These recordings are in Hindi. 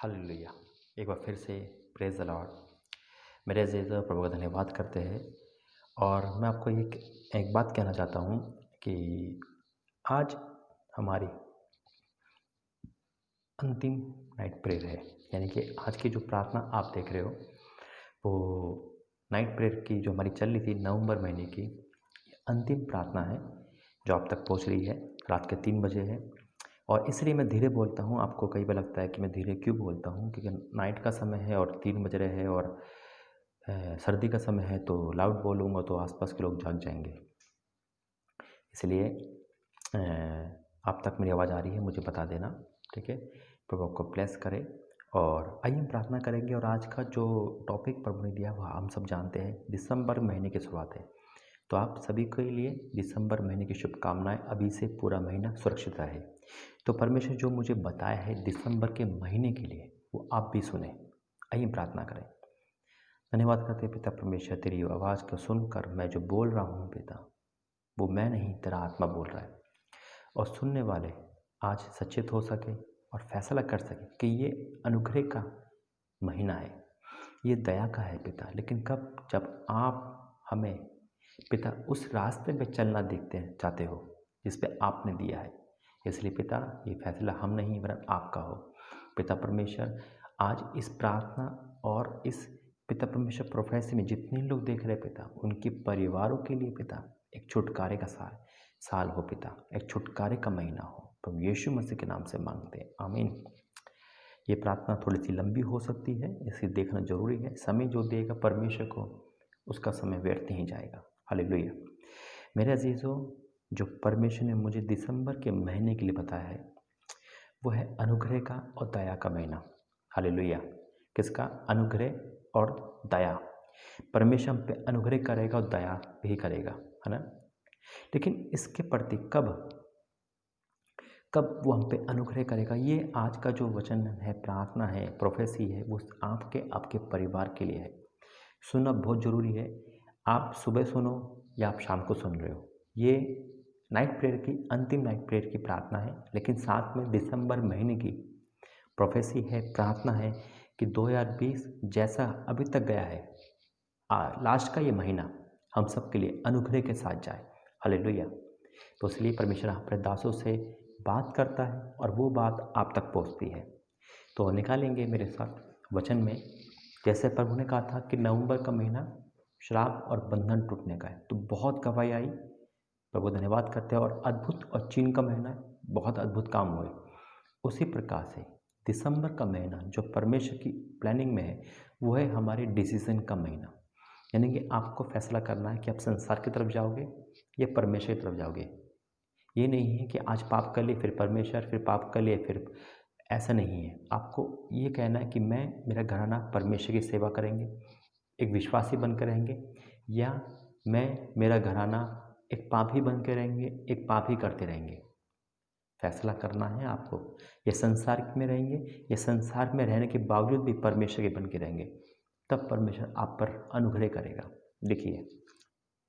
हालेलुया। एक बार फिर से प्रेज़ द लॉर्ड। मेरे अज़ीज़ प्रभु का धन्यवाद करते हैं। और मैं आपको एक बात कहना चाहता हूँ कि आज हमारी अंतिम नाइट प्रेयर है। यानी कि आज की जो प्रार्थना आप देख रहे हो वो नाइट प्रेयर की जो हमारी चल रही थी नवंबर महीने की अंतिम प्रार्थना है, जो आप तक पहुँच रही है। रात के 3 बजे है और इसलिए मैं धीरे बोलता हूँ। आपको कई बार लगता है कि मैं धीरे क्यों बोलता हूँ, क्योंकि नाइट का समय है और 3 बज रहे हैं और सर्दी का समय है, तो लाउड बोलूँगा तो आसपास के लोग जाग जाएंगे। इसलिए आप तक मेरी आवाज़ आ रही है, मुझे बता देना, ठीक है। प्रभु आपको ब्लेस करे। और आइए हम प्रार्थना करेंगे। और आज का जो टॉपिक प्रभु ने दिया वह हम सब जानते हैं, दिसंबर महीने की शुरुआत है। तो आप सभी के लिए दिसंबर महीने की शुभकामनाएं। अभी से पूरा महीना सुरक्षित रहे। तो परमेश्वर जो मुझे बताया है दिसंबर के महीने के लिए, वो आप भी सुने। आइए प्रार्थना करें। धन्यवाद करते पिता परमेश्वर, तेरी आवाज़ को सुनकर मैं जो बोल रहा हूँ पिता, वो मैं नहीं, तेरा आत्मा बोल रहा है। और सुनने वाले आज सचेत हो सके और फैसला कर सके कि ये अनुग्रह का महीना है, ये दया का है पिता। लेकिन कब, जब आप हमें पिता उस रास्ते पे चलना देखते हैं, चाहते हो जिस पे आपने दिया है। इसलिए पिता ये फैसला हम नहीं वरन आपका हो। पिता परमेश्वर आज इस प्रार्थना और इस पिता परमेश्वर प्रोफेसी में जितने लोग देख रहे पिता, उनके परिवारों के लिए पिता एक छुटकारे का साल हो पिता, एक छुटकारे का महीना हो। प्रभु यीशु मसीह के नाम से मांगते हैं, आमीन। ये प्रार्थना थोड़ी सी लंबी हो सकती है, इसे देखना जरूरी है। समय जो देगा परमेश्वर को, उसका समय व्यर्थ नहीं जाएगा। हालेलुया। मेरे अजीज़ों, जो परमेश्वर ने मुझे दिसंबर के महीने के लिए बताया है वो है अनुग्रह का और दया का महीना। हालेलुया। किसका? अनुग्रह और दया। परमेश्वर हम पे अनुग्रह करेगा और दया भी करेगा, है ना। लेकिन इसके प्रति कब वो हम पे अनुग्रह करेगा, ये आज का जो वचन है, प्रार्थना है, प्रोफेसी है, वो आपके परिवार के लिए है। सुनना बहुत ज़रूरी है। आप सुबह सुनो या आप शाम को सुन रहे हो, ये नाइट प्रेयर की अंतिम नाइट प्रेयर की प्रार्थना है। लेकिन साथ में दिसंबर महीने की प्रोफेसी है, प्रार्थना है कि 2020 जैसा अभी तक गया है, लास्ट का ये महीना हम सब के लिए अनुग्रह के साथ जाए। हालेलुया। तो इसलिए परमेश्वर अपने दासों से बात करता है और वो बात आप तक पहुंचती है। तो निकालेंगे मेरे साथ वचन में, जैसे प्रभु ने कहा था कि नवंबर का महीना श्राप और बंधन टूटने का है, तो बहुत गवाही आई। प्रभु धन्यवाद करते हैं। और अद्भुत और चीन का महीना है, बहुत अद्भुत काम हुए। उसी प्रकार से दिसंबर का महीना जो परमेश्वर की प्लानिंग में है, वो है हमारे डिसीजन का महीना। यानी कि आपको फैसला करना है कि आप संसार की तरफ जाओगे या परमेश्वर की तरफ जाओगे। ये नहीं है कि आज पाप कर लिए फिर परमेश्वर, फिर पाप कर लिए फिर, ऐसा नहीं है। आपको ये कहना है कि मेरा घराना परमेश्वर की सेवा करेंगे, एक विश्वासी बनकर रहेंगे, या मेरा घराना एक पापी बन के रहेंगे, एक पाप ही करते रहेंगे। फैसला करना है आपको। ये संसार में रहेंगे, ये संसार में रहने के बावजूद भी परमेश्वर के बन के रहेंगे, तब परमेश्वर आप पर अनुग्रह करेगा। देखिए,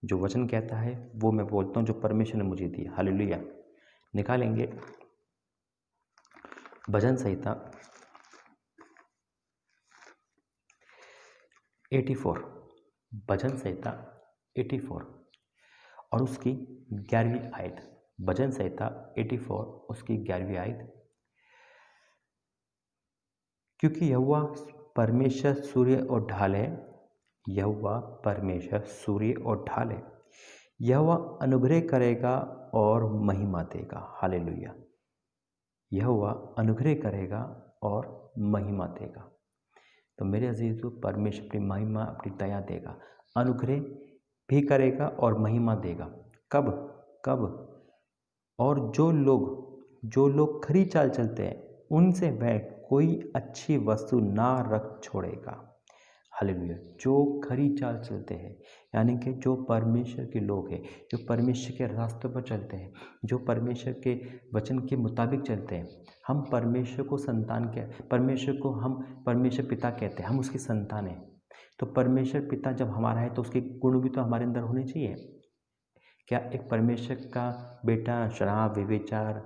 जो वचन कहता है वो मैं बोलता हूँ, जो परमेश्वर ने मुझे दिया। हालेलुया। निकालेंगे भजन संहिता 84, भजन संहिता 84 और उसकी 11वीं आयत। भजन संहिता 84 उसकी 11वीं आयत। क्योंकि यहोवा परमेश्वर सूर्य और ढाल है, यहोवा परमेश्वर सूर्य और ढाल है, यहोवा अनुग्रह करेगा और महिमा देगा। हालेलुया। यहोवा अनुग्रह करेगा और महिमा देगा। तो मेरे अजीज़ों, परमेश्वर अपनी महिमा, अपनी दया देगा, अनुग्रह भी करेगा और महिमा देगा। कब? और जो लोग खरी चाल चलते हैं, उनसे वह कोई अच्छी वस्तु ना रख छोड़ेगा। हालेलुया। जो खरी चाल चलते हैं, यानी कि जो परमेश्वर के लोग हैं, जो परमेश्वर के रास्तों पर चलते हैं, जो परमेश्वर के वचन के मुताबिक चलते हैं। हम परमेश्वर को परमेश्वर को हम परमेश्वर पिता कहते हैं, हम उसकी संतान हैं। तो परमेश्वर पिता जब हमारा है तो उसके गुण भी तो हमारे अंदर होने चाहिए। क्या एक परमेश्वर का बेटा शराब, व्यभिचार,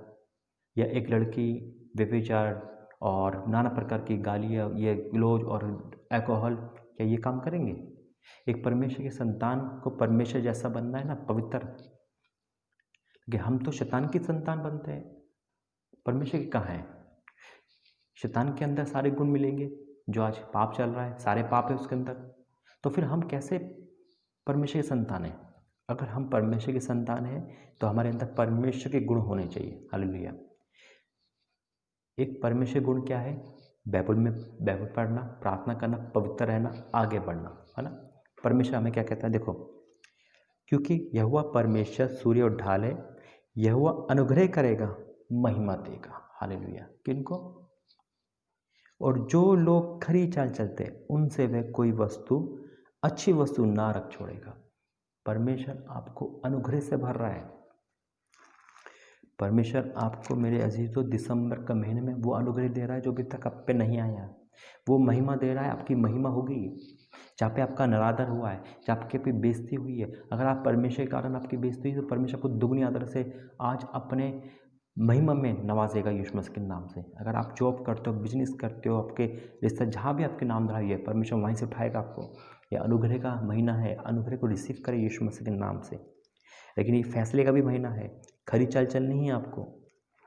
या एक लड़की व्यभिचार और नाना प्रकार की गालियाँ, ये ग्लोज और अल्कोहल, क्या ये काम करेंगे? एक परमेश्वर के संतान को परमेश्वर जैसा बनना है ना, पवित्र। कि हम तो शैतान की संतान बनते हैं, परमेश्वर की कहाँ है? शैतान के अंदर सारे गुण मिलेंगे, जो आज पाप चल रहा है, सारे पाप है उसके अंदर। तो फिर हम कैसे परमेश्वर के संतान हैं? अगर हम परमेश्वर के संतान हैं तो हमारे अंदर परमेश्वर के गुण होने चाहिए। हालेलुया। एक परमेश्वर गुण क्या है? बाइबल पढ़ना, प्रार्थना करना, पवित्र रहना, आगे बढ़ना, है ना। परमेश्वर हमें क्या कहता है? देखो, क्योंकि यहोवा परमेश्वर सूर्य और ढाल है, यहोवा अनुग्रह करेगा, महिमा देगा। हालेलुया। किनको? और जो लोग खरी चाल चलते हैं उनसे वह कोई वस्तु, अच्छी वस्तु ना रख छोड़ेगा। परमेश्वर आपको अनुग्रह से भर रहा है। परमेश्वर आपको, मेरे अजीजों, दिसंबर का महीने में वो अनुग्रह दे रहा है जो अभी तक आप पे नहीं आया। वो महिमा दे रहा है, आपकी महिमा होगी। जहाँ पे आपका निरादर हुआ है, जहाँ आपके पे बेइज्जती हुई है, अगर आप परमेश्वर के कारण आपकी बेइज्जती हुई तो परमेश्वर आपको दुगनी आदर से आज अपने महिमा में नवाजेगा यीशु मसीह के नाम से। अगर आप जॉब करते हो, बिजनेस करते हो, आपके रिश्ते जहाँ भी आपके नाम धरा है, परमेश्वर वहीं से उठाएगा आपको। ये अनुग्रह का महीना है, अनुग्रह को रिसीव करें यीशु मसीह के नाम से। लेकिन ये फैसले का भी महीना है। खरी चाल चलनी है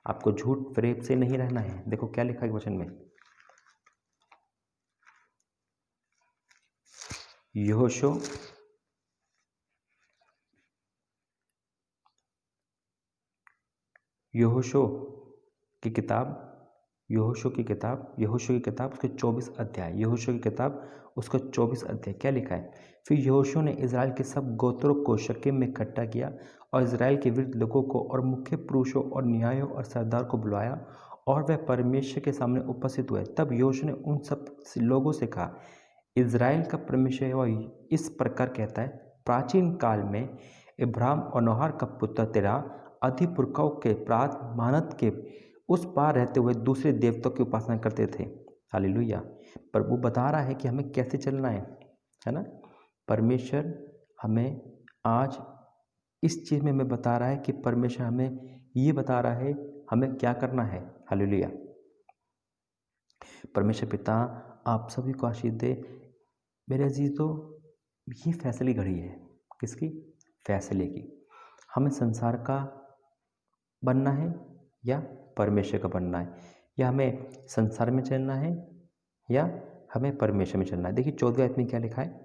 आपको झूठ फरेब से नहीं रहना है। देखो क्या लिखा है वचन में, यहोशू की किताब, यहोशू की किताब उसके 24 अध्याय, यहोशू की किताब उसका 24 अध्याय। क्या लिखा है? फिर यहोशू ने इज़राइल के सब गोत्रों को शकेम में इकट्ठा किया और इज़राइल के वृद्ध लोगों को और मुख्य पुरुषों और न्यायों और सरदार को बुलाया और वह परमेश्वर के सामने उपस्थित हुए। तब यहोशू ने उन सब लोगों से कहा, इज़राइल का परमेश्वर यहोवा इस प्रकार कहता है, प्राचीन काल में इब्राहिम और नोहार का पुत्र तेरा आदि पुरखाओं के प्रात मानत के उस पार रहते हुए दूसरे देवताओं की उपासना करते थे। हालेलुया। पर वो बता रहा है कि हमें कैसे चलना है ना। परमेश्वर हमें आज इस चीज़ में हमें बता रहा है कि परमेश्वर हमें ये बता रहा है हमें क्या करना है। हालेलुया। परमेश्वर पिता आप सभी को आशीष दे। मेरे अजीजों, ये फैसले की घड़ी है। किसकी? फैसले की। हमें संसार का बनना है या परमेश्वर का बनना है, या हमें संसार में चलना है या हमें परमेश्वर में चलना है। देखिए 14वें आयत में क्या लिखा है,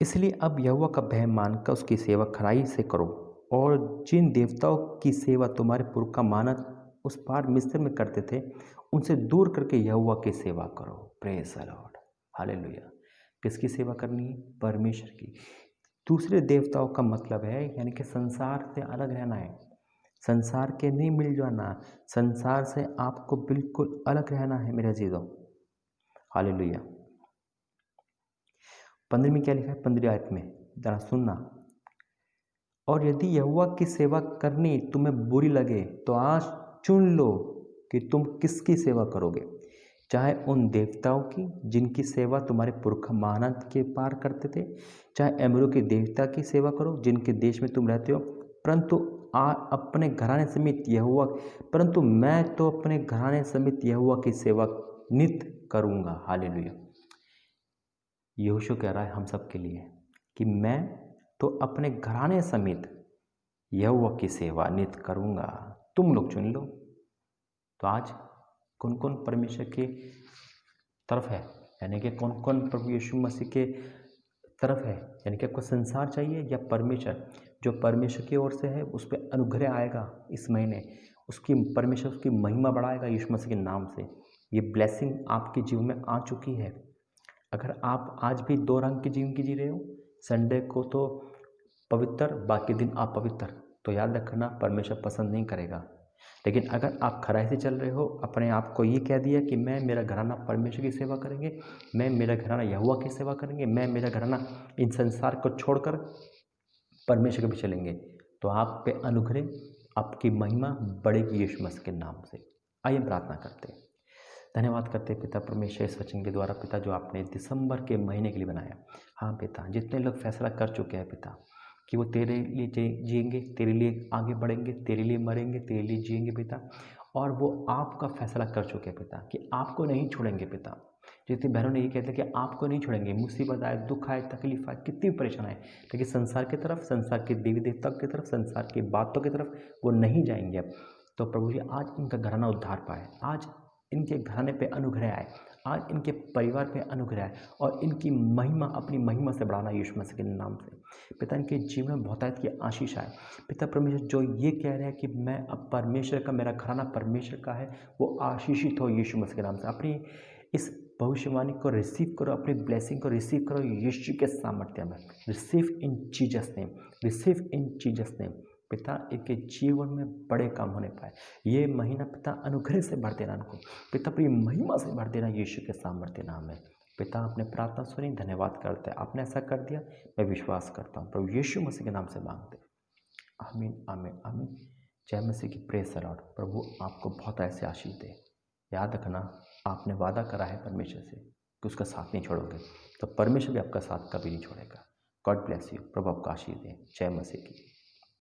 इसलिए अब यहोवा का भय मानकर उसकी सेवा खराई से करो और जिन देवताओं की सेवा तुम्हारे पुरखा मानत उस पार मिस्र में करते थे उनसे दूर करके यहोवा की सेवा करो। Praise the Lord. हालेलुया। किसकी सेवा करनी है? परमेश्वर की। दूसरे देवताओं का मतलब है यानी कि संसार से अलग रहना है, संसार के नहीं मिल जाना, संसार से आपको बिल्कुल अलग रहना है मेरे अजीजों। हालेलुया। 15 में क्या लिखा है? 15 आयत में जरा सुनना। और यदि यहोवा की सेवा करनी तुम्हें बुरी लगे तो आज चुन लो कि तुम किसकी सेवा करोगे, चाहे उन देवताओं की जिनकी सेवा तुम्हारे पुरखा महानद के पार करते थे, चाहे अमरों के देवता की सेवा करो जिनके देश में तुम रहते हो, परंतु अपने घराने समेत यहोवा, परंतु मैं तो अपने घराने समेत यहोवा की सेवा नित करूँगा। हालेलुया। यहोशू कह रहा है हम सब के लिए कि मैं तो अपने घराने समेत यहोवा की सेवा नित करूँगा, तुम लोग चुन लो। तो आज कौन कौन परमेश्वर की तरफ है, यानी कि कौन कौन प्रभु यीशु मसीह के तरफ है, यानी कि आपको संसार चाहिए या परमेश्वर? जो परमेश्वर की ओर से है उस पर अनुग्रह आएगा इस महीने, उसकी परमेश्वर उसकी महिमा बढ़ाएगा यीशु मसीह के नाम से। ये ब्लेसिंग आपके जीवन में आ चुकी है। अगर आप आज भी दो रंग की जीवन की जी रहे हो, संडे को तो पवित्र, बाकी दिन अपवित्र, तो याद रखना परमेश्वर पसंद नहीं करेगा। लेकिन अगर आप खराई से चल रहे हो, अपने आप को ये कह दिया कि मैं मेरा घराना परमेश्वर की सेवा करेंगे, मैं मेरा घराना यहोवा की सेवा करेंगे, मैं मेरा घराना इन संसार को छोड़कर परमेश्वर के भी चलेंगे, तो आप पे अनुग्रह, आपकी महिमा बढ़ेगी यीशु मसीह के नाम से। आइए प्रार्थना करते हैं। धन्यवाद करते पिता परमेश्वर इस वचन के द्वारा पिता जो आपने दिसंबर के महीने के लिए बनाया। हाँ पिता, जितने लोग फैसला कर चुके हैं पिता, कि वो तेरे लिए जिएंगे, तेरे लिए आगे बढ़ेंगे, तेरे लिए मरेंगे, तेरे लिए जिएंगे पिता। और वो आपका फैसला कर चुके हैं पिता कि आपको नहीं छोड़ेंगे पिता। जितनी बहनों ने ये कहते हैं कि आपको नहीं छोड़ेंगे, मुसीबत आए, दुख आए, तकलीफ आए, कितनी भी परेशान आए, लेकिन संसार की तरफ, संसार के देवी देवताओं की तरफ, संसार की बातों की तरफ वो नहीं जाएंगे अब। तो प्रभु जी आज इनका घराना उद्धार पाए, आज इनके घराने पे अनुग्रह आए, आज इनके परिवार पे अनुग्रह आए और इनकी महिमा, अपनी महिमा से बढ़ाना यीशु मसीह के नाम से। पिता इनके जीवन में बहुतायत की आशीष आए। पिता परमेश्वर जो ये कह रहे हैं कि मैं अब परमेश्वर का, मेरा घराना परमेश्वर का है, वो आशीषित हो यीशु मसीह के नाम से। अपनी इस भविष्यवाणी को रिसीव करो, अपनी ब्लेसिंग को रिसीव करो यीशु के सामर्थ्य में। Receive in Jesus name, receive in Jesus name. पिता इनके जीवन में बड़े काम होने पाए। ये महीना पिता अनुग्रह से भर देना इनको, पिता अपनी महिमा से भर देना यीशु के सामर्थ्य नाम है। पिता अपने प्रार्थना सुनी, धन्यवाद करते हैं, आपने ऐसा कर दिया, मैं विश्वास करता हूँ प्रभु यीशु मसीह के नाम से मांगते। आमीन आमीन आमीन। जय मसीह की। Praise the Lord. प्रभु आपको बहुत ऐसे आशीष दे। याद रखना, आपने वादा करा है परमेश्वर से कि उसका साथ नहीं छोड़ोगे, तो परमेश्वर भी आपका साथ कभी नहीं छोड़ेगा। God bless you. प्रभु आपको आशीष दे। जय मसीह की।